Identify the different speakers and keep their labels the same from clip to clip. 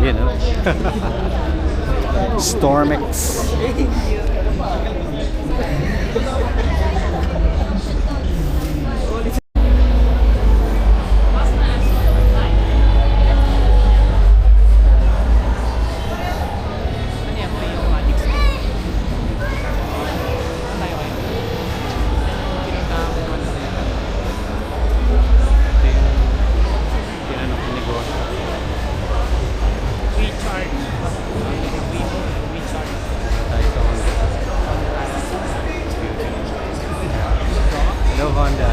Speaker 1: You know. Stormix. No Honda.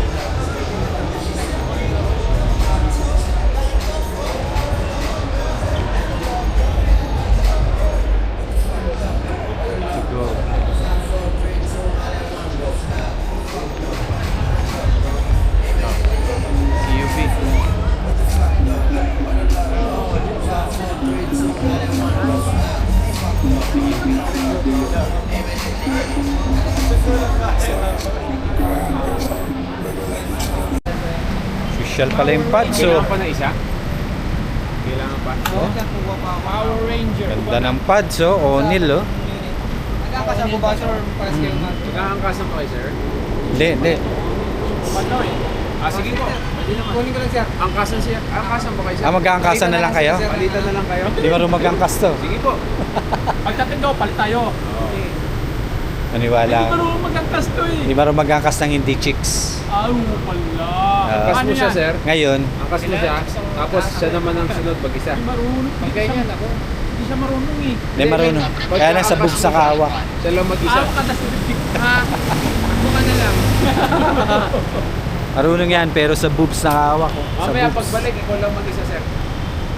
Speaker 1: To go. Social pala yung pads, so
Speaker 2: Kailangan pa na isa? Kailangan pa?
Speaker 3: Power Ranger.
Speaker 1: ganda ng pads, oh. O'Neal, oh.
Speaker 3: Nagkakasama mo ba, sir? Paras kayo nga.
Speaker 2: Magkakangkasan pa kayo, sir?
Speaker 1: Hindi, hindi.
Speaker 2: Paano eh? Sige po.
Speaker 3: Kunin ko lang, sir.
Speaker 2: Angkasan siya. Angkasan ba kayo, sir?
Speaker 1: Magkakasan na lang kayo?
Speaker 2: Palitan na lang kayo?
Speaker 1: Di marunong magangkas to.
Speaker 2: Sige po.
Speaker 3: Pagdating daw, palit tayo.
Speaker 1: Naniwala.
Speaker 3: Hindi marunong magangkas to eh.
Speaker 1: Di marunong magangkas ng hindi chicks.
Speaker 3: Pala.
Speaker 2: Angkas mo siya, sir.
Speaker 1: Ngayon,
Speaker 2: Angkas mo siya. Tapos siya naman ang sunod pag-isa.
Speaker 3: Hindi marunong.
Speaker 2: Bigay niyan ako.
Speaker 3: Hindi siya marunong eh.
Speaker 1: hindi marunong. Kaya nasa bug sa kawak.
Speaker 2: Siya lang mag-isa.
Speaker 3: Ako kada sa bibig.
Speaker 2: Ako ka na lang.
Speaker 1: Marunong yan, pero sa boobs na hawak. Sa
Speaker 2: Mamaya
Speaker 1: boobs.
Speaker 2: pagbalik, ikaw lang mag-isa, sir.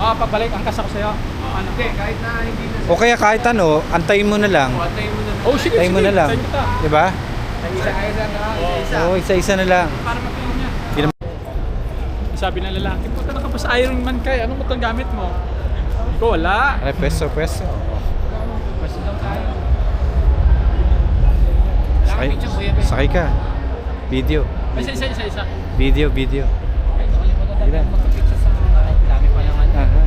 Speaker 3: Pagbalik, angkas ako sa'yo.
Speaker 2: Ano? Hindi, kahit na hindi na.
Speaker 1: O kaya kahit ano, antayin mo na lang.
Speaker 2: Antayin mo na.
Speaker 3: Oh, sige,
Speaker 1: Antayin mo na lang.
Speaker 3: Tayo kita.
Speaker 1: Diba?
Speaker 2: Isa kayo, sir. Isa.
Speaker 1: Oo, isa-isa na lang.
Speaker 3: Para mapili niya.
Speaker 1: Hindi naman-
Speaker 3: Sabi ng lalaki, puta na ka pa sa Iron Man kay. Anong motong gamit mo? Ikaw wala.
Speaker 1: Ay, pwesto.
Speaker 3: Basta daw tayo.
Speaker 1: Sakay, sakay ka. Video.
Speaker 3: Isa.
Speaker 1: Video.
Speaker 3: Ay, nakalimutan
Speaker 1: Sige lang.
Speaker 3: natin magka-picture sa mga ay, dami pa naman.
Speaker 1: Aha.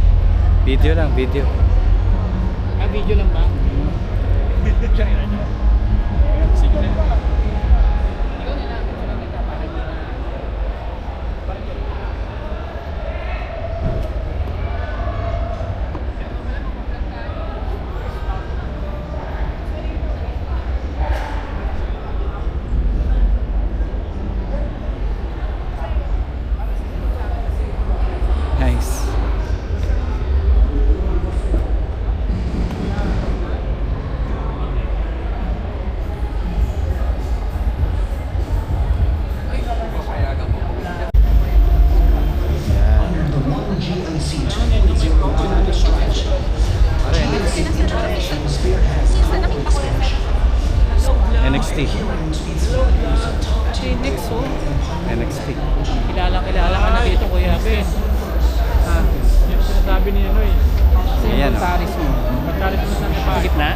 Speaker 1: Video lang, video.
Speaker 3: Video lang ba? Sige na. Ikaw na lang. Ikaw lang kita para hindi na.
Speaker 1: Nice. NXT.
Speaker 3: Phoenix, oh.
Speaker 1: NXT.
Speaker 3: Kilala ka na dito, Kuya Ben. Yung sinasabi ni ano eh.
Speaker 1: Ayan, oh.
Speaker 3: Pagtaris mo. Pagtaris mo sa napagit na?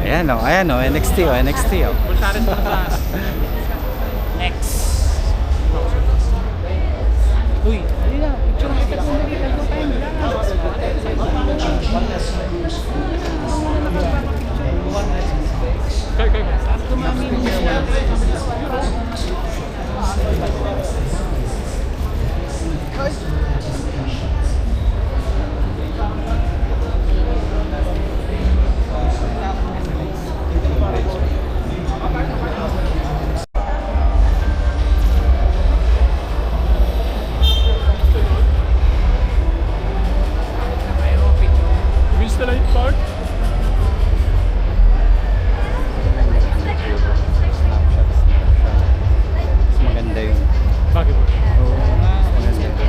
Speaker 1: Ayan o, NXT o, NXT o.
Speaker 3: Pagtaris mo sa... Next. Uy, halina. Picture mo kita kung nakita ko tayo nila. Kaya. Saan tumaminin siya? Vince the Light Park?
Speaker 1: Mas maganda yun.
Speaker 3: Bakit?
Speaker 1: Oo, mas maganda.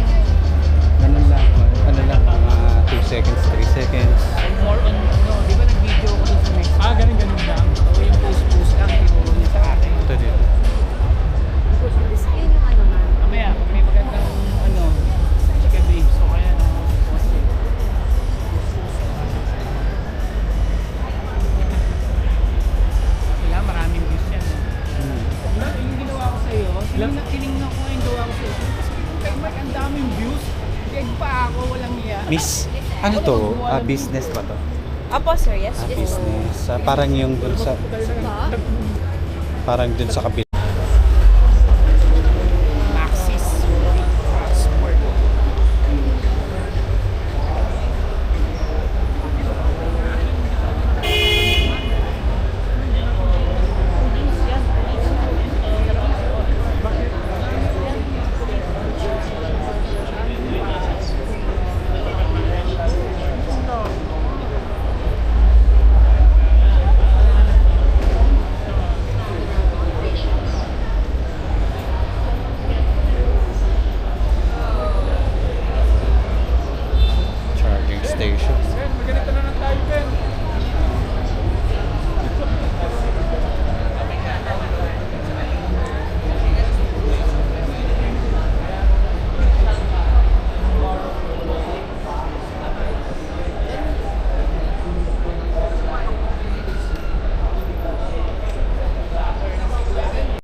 Speaker 1: Ganun lang, mga 2 seconds, 3 seconds.
Speaker 3: More on, di ba nag-video ako dun sa next? Ganun lang. O yung post lang, tinuro niya sa akin.
Speaker 1: Ito dito.
Speaker 3: Mamaya, pag may magandang, chika babe, so kaya na post eh. Wala, maraming views yan. Yung ginawa ko sa'yo, tinignan ko yung gawa ko sa'yo. Kasi ang daming views. Keg pa ako, walang iya.
Speaker 1: Miss, ano to? Business ba to?
Speaker 4: Apo, sir. Yes, po.
Speaker 1: Business. Parang yung dun sa... Parang dun sa kabila.